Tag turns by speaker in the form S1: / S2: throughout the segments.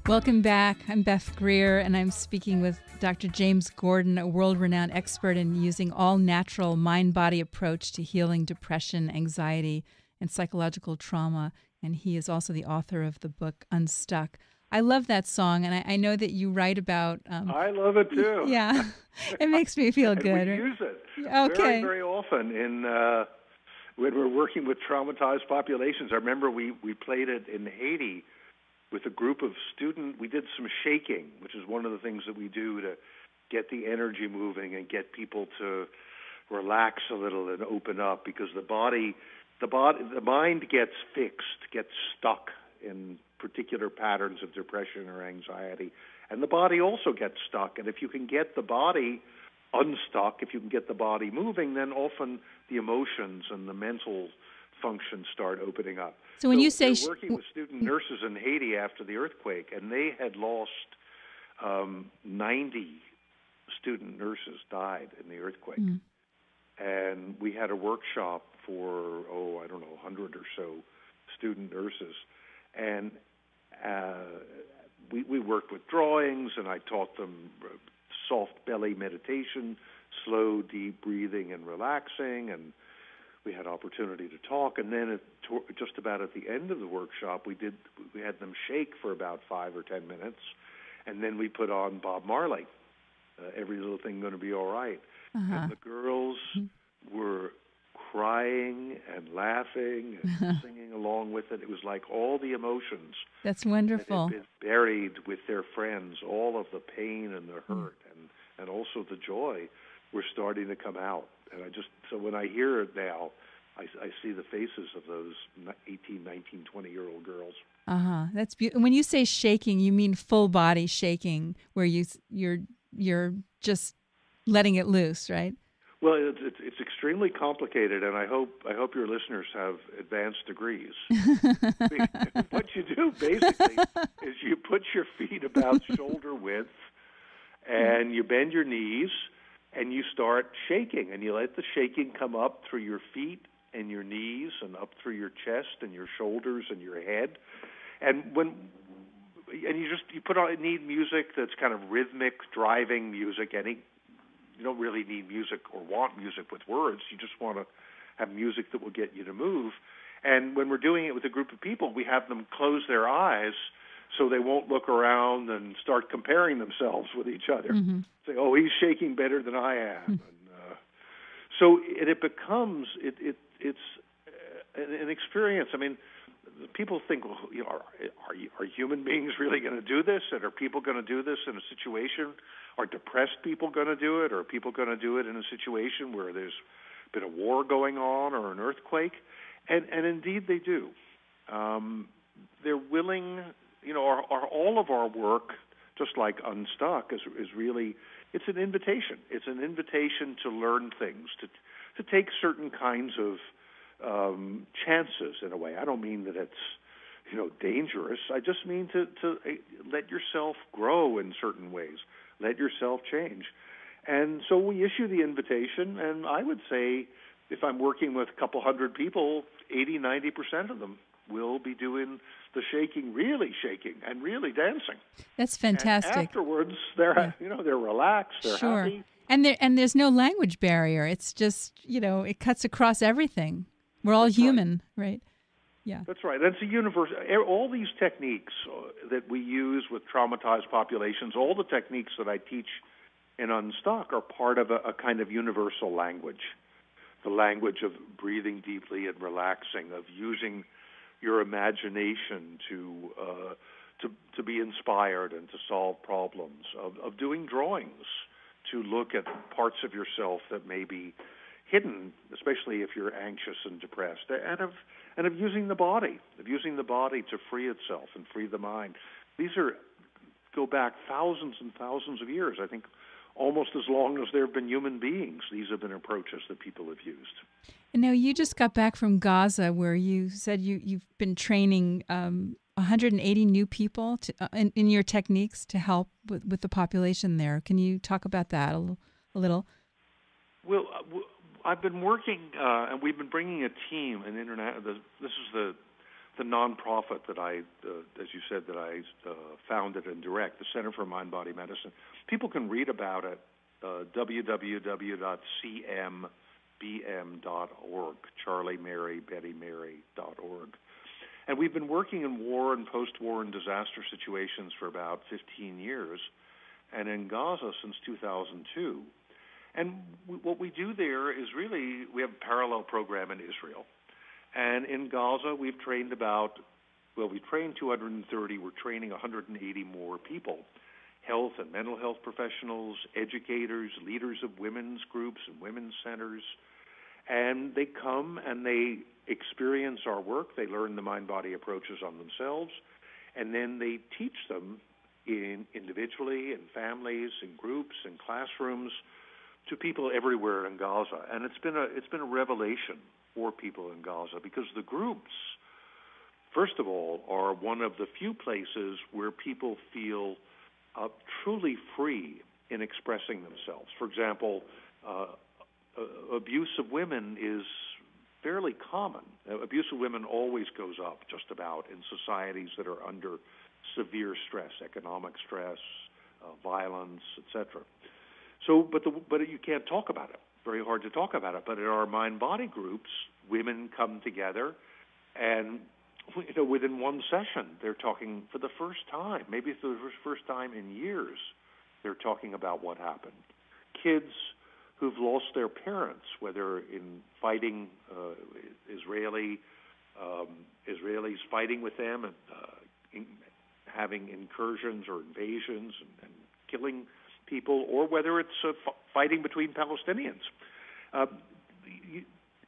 S1: Welcome back. I'm Beth Greer, and I'm speaking with Dr. James Gordon, a world-renowned expert in using all-natural mind-body approach to healing depression, anxiety, and psychological trauma. And he is also the author of the book Unstuck. I love that song, and I know that you write about...
S2: I love it too.
S1: Yeah, it makes me feel
S2: and
S1: good.
S2: We use it very, very often when we're working with traumatized populations. I remember we played it in Haiti with a group of students. We did some shaking, which is one of the things that we do to get the energy moving and get people to relax a little and open up, because the mind gets fixed, gets stuck in particular patterns of depression or anxiety, and the body also gets stuck. And if you can get the body unstuck, if you can get the body moving, then often the emotions and the mental functions start opening up.
S1: So when you say...
S2: We're working with student nurses in Haiti after the earthquake, and they had lost 90 student nurses died in the earthquake. Mm. And we had a workshop for, 100 or so student nurses. And we worked with drawings, and I taught them soft belly meditation, slow, deep breathing and relaxing, and we had opportunity to talk. And then just about at the end of the workshop, we had them shake for about 5 or 10 minutes, and then we put on Bob Marley, Every Little Thing Gonna Be All Right. Uh-huh. And the girls were crying and laughing and singing along with it. It was like all the emotions.
S1: That's wonderful.
S2: That had been buried with their friends, all of the pain and the hurt and also the joy were starting to come out. And so when I hear it now, I see the faces of those 18, 19, 20-year-old girls. Uh-huh.
S1: That's beautiful. When you say shaking, you mean full body shaking, where you're just letting it loose, right?
S2: Well, it's extremely complicated, and I hope your listeners have advanced degrees. What you do basically is you put your feet about shoulder width, and you bend your knees, and you start shaking, and you let the shaking come up through your feet and your knees and up through your chest and your shoulders and your head. And you put on, need music that's kind of rhythmic, driving music. You don't really need music or want music with words. You just want to have music that will get you to move. And when we're doing it with a group of people, we have them close their eyes so they won't look around and start comparing themselves with each other. Mm-hmm. Say, oh, he's shaking better than I am. Mm-hmm. So it becomes, it's an experience. I mean, people think, well, are human beings really going to do this? And are people going to do this in a situation? Are depressed people going to do it? Or are people going to do it in a situation where there's been a war going on or an earthquake? And indeed they do. They're willing, all of our work, just like Unstuck, is really, it's an invitation. It's an invitation to learn things, to take certain kinds of chances in a way. I don't mean that it's, dangerous. I just mean to let yourself grow in certain ways. Let yourself change. And so we issue the invitation, and I would say if I'm working with a couple hundred people, 80, 90% of them will be doing the shaking, really shaking, and really dancing.
S1: That's fantastic.
S2: And afterwards, they're they're relaxed, they're happy.
S1: And there's no language barrier. It's just, it cuts across everything. We're all human, right? Yeah.
S2: That's right. That's a universal. All these techniques that we use with traumatized populations, all the techniques that I teach in Unstuck are part of a kind of universal language. The language of breathing deeply and relaxing, of using your imagination to be inspired and to solve problems, of doing drawings to look at parts of yourself that may be hidden, especially if you're anxious and depressed, and of using the body, to free itself and free the mind. These go back thousands and thousands of years. I think almost as long as there have been human beings, these have been approaches that people have used.
S1: And now you just got back from Gaza, where you said you've been training 180 new people in your techniques to help with the population there. Can you talk about that a little?
S2: Well, I've been working, and we've been bringing a team, this is the the nonprofit that I, as you said, that I founded and direct, the Center for Mind-Body Medicine. People can read about it, www.cmbm.org, Charlie Mary, Betty Mary.org. And we've been working in war and post-war and disaster situations for about 15 years, and in Gaza since 2002. And what we do there is really, we have a parallel program in Israel. And in Gaza, we've trained we trained 230. We're training 180 more people, health and mental health professionals, educators, leaders of women's groups and women's centers. And they come and they experience our work. They learn the mind-body approaches on themselves. And then they teach them individually, in families, in groups, in classrooms, to people everywhere in Gaza. And it's been a revelation for people in Gaza, because the groups, first of all, are one of the few places where people feel truly free in expressing themselves. For example, abuse of women is fairly common. Abuse of women always goes up, just about, in societies that are under severe stress, economic stress, violence, etc. So, but you can't talk about it. Very hard to talk about it. But in our mind-body groups, women come together, and within one session, they're talking for the first time, maybe for the first time in years, they're talking about what happened. Kids who've lost their parents, whether in fighting Israelis fighting with them and having incursions or invasions and killing people, or whether it's fighting between Palestinians.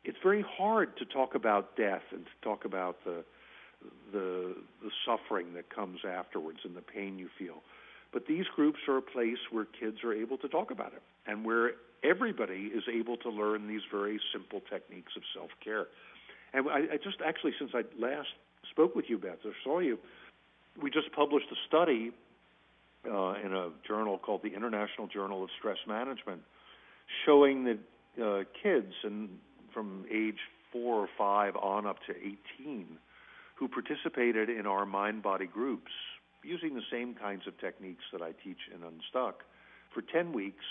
S2: It's very hard to talk about death and to talk about the suffering that comes afterwards and the pain you feel. But these groups are a place where kids are able to talk about it, and where everybody is able to learn these very simple techniques of self-care. And I just actually, since I last spoke with you, Beth, or saw you, we just published a study in a journal called the International Journal of Stress Management, showing that kids from age 4 or 5 on up to 18 who participated in our mind-body groups using the same kinds of techniques that I teach in Unstuck for 10 weeks,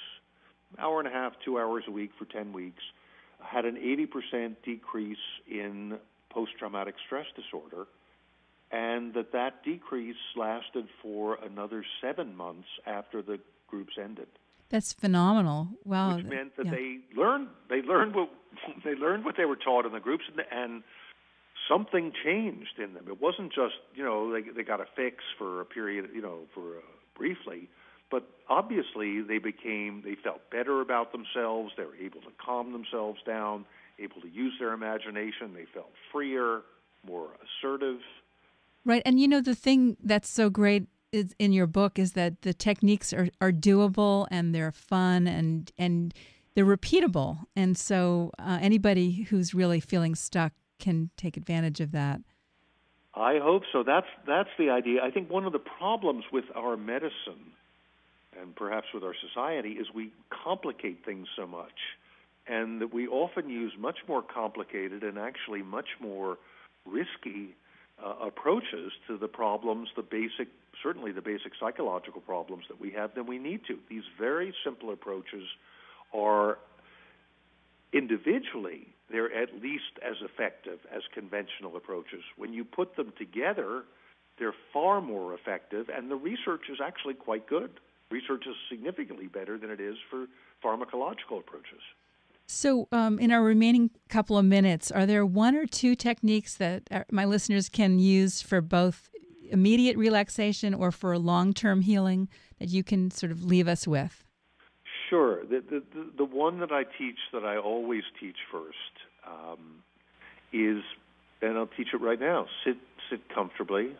S2: hour and a half, 2 hours a week for 10 weeks, had an 80% decrease in post-traumatic stress disorder, and that decrease lasted for another 7 months after the groups ended.
S1: That's phenomenal! Wow.
S2: Which meant that they learned what they were taught in the groups, and something changed in them. It wasn't just they got a fix for a period, briefly, but obviously they felt better about themselves. They were able to calm themselves down, able to use their imagination. They felt freer, more assertive.
S1: Right, and the thing that's so great is in your book is that the techniques are doable, and they're fun, and they're repeatable, and so anybody who's really feeling stuck can take advantage of that.
S2: I hope so. That's the idea. I think one of the problems with our medicine, and perhaps with our society, is we complicate things so much, and that we often use much more complicated and actually much more risky approaches to the problems, certainly the basic psychological problems that we have, than we need to. These very simple approaches are individually, they're at least as effective as conventional approaches. When you put them together, they're far more effective, and the research is actually quite good. Research is significantly better than it is for pharmacological approaches.
S1: So in our remaining couple of minutes, are there one or two techniques that my listeners can use for both immediate relaxation or for long-term healing that you can sort of leave us with?
S2: Sure. The one that I teach, that I always teach first, is, and I'll teach it right now, sit comfortably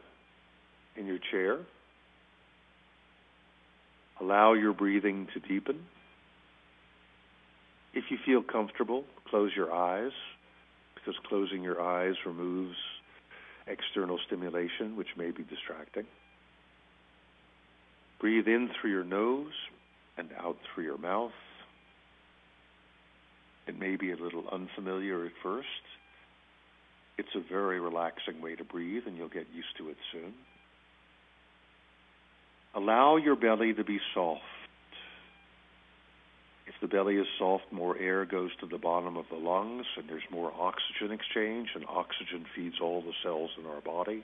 S2: in your chair. Allow your breathing to deepen. If you feel comfortable, close your eyes, because closing your eyes removes external stimulation, which may be distracting. Breathe in through your nose and out through your mouth. It may be a little unfamiliar at first. It's a very relaxing way to breathe, and you'll get used to it soon. Allow your belly to be soft. If the belly is soft, more air goes to the bottom of the lungs, and there's more oxygen exchange, and oxygen feeds all the cells in our body.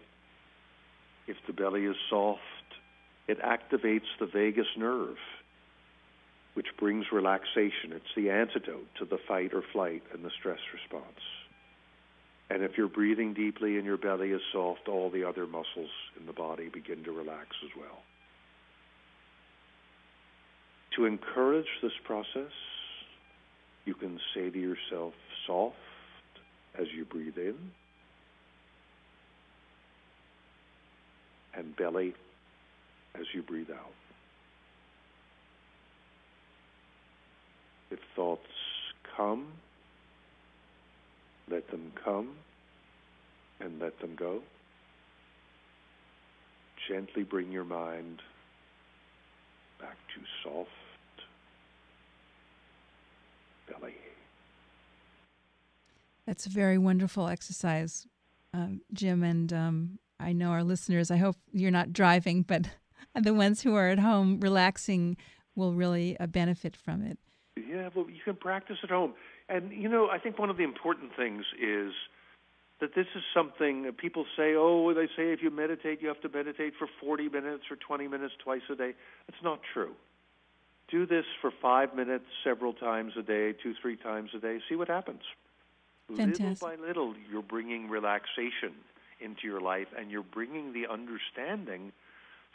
S2: If the belly is soft, it activates the vagus nerve, which brings relaxation. It's the antidote to the fight or flight and the stress response. And if you're breathing deeply and your belly is soft, all the other muscles in the body begin to relax as well. To encourage this process, you can say to yourself, soft, as you breathe in, and belly as you breathe out. If thoughts come, let them come and let them go. Gently bring your mind back to soft belly.
S1: That's a very wonderful exercise, Jim, and I know our listeners, I hope you're not driving, but the ones who are at home relaxing will really benefit from it.
S2: Yeah, well, you can practice at home. And, I think one of the important things is that this is something people say, they say if you meditate, you have to meditate for 40 minutes or 20 minutes twice a day. It's not true. Do this for 5 minutes several times a day, 2-3 times a day. See what happens.
S1: Fantastic.
S2: Little by little, you're bringing relaxation into your life, and you're bringing the understanding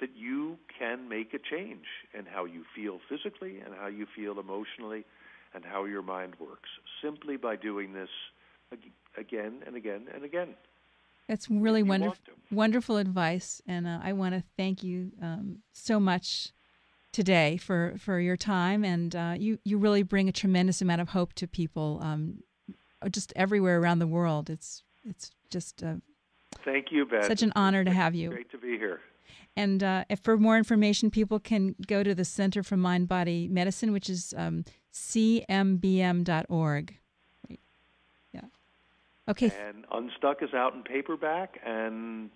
S2: that you can make a change in how you feel physically and how you feel emotionally and how your mind works, simply by doing this again and again and again.
S1: That's really wonderful advice, and I want to thank you so much today for your time, and you really bring a tremendous amount of hope to people just everywhere around the world. It's just
S2: thank you, Beth.
S1: Such an honor to have you.
S2: Great to be here.
S1: And if for more information, people can go to the Center for Mind Body Medicine, which is cmbm.org. Yeah. Okay.
S2: And Unstuck is out in paperback, and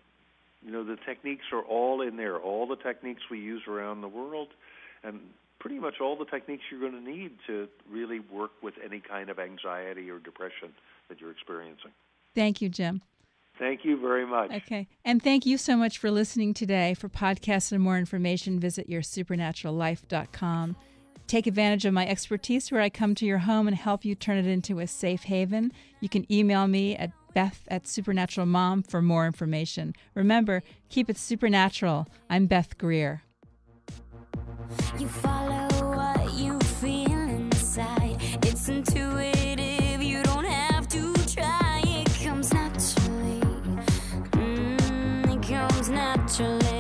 S2: the techniques are all in there. All the techniques we use around the world, and pretty much all the techniques you're going to need to really work with any kind of anxiety or depression that you're experiencing.
S1: Thank you, Jim.
S2: Thank you very much.
S1: Okay. And thank you so much for listening today. For podcasts and more information, visit yoursupernaturallife.com. Take advantage of my expertise where I come to your home and help you turn it into a safe haven. You can email me at Beth@supernaturalmom for more information. Remember, keep it supernatural. I'm Beth Greer.
S3: You follow what you feel inside. It's intuitive. You don't have to try. It comes naturally. It comes naturally.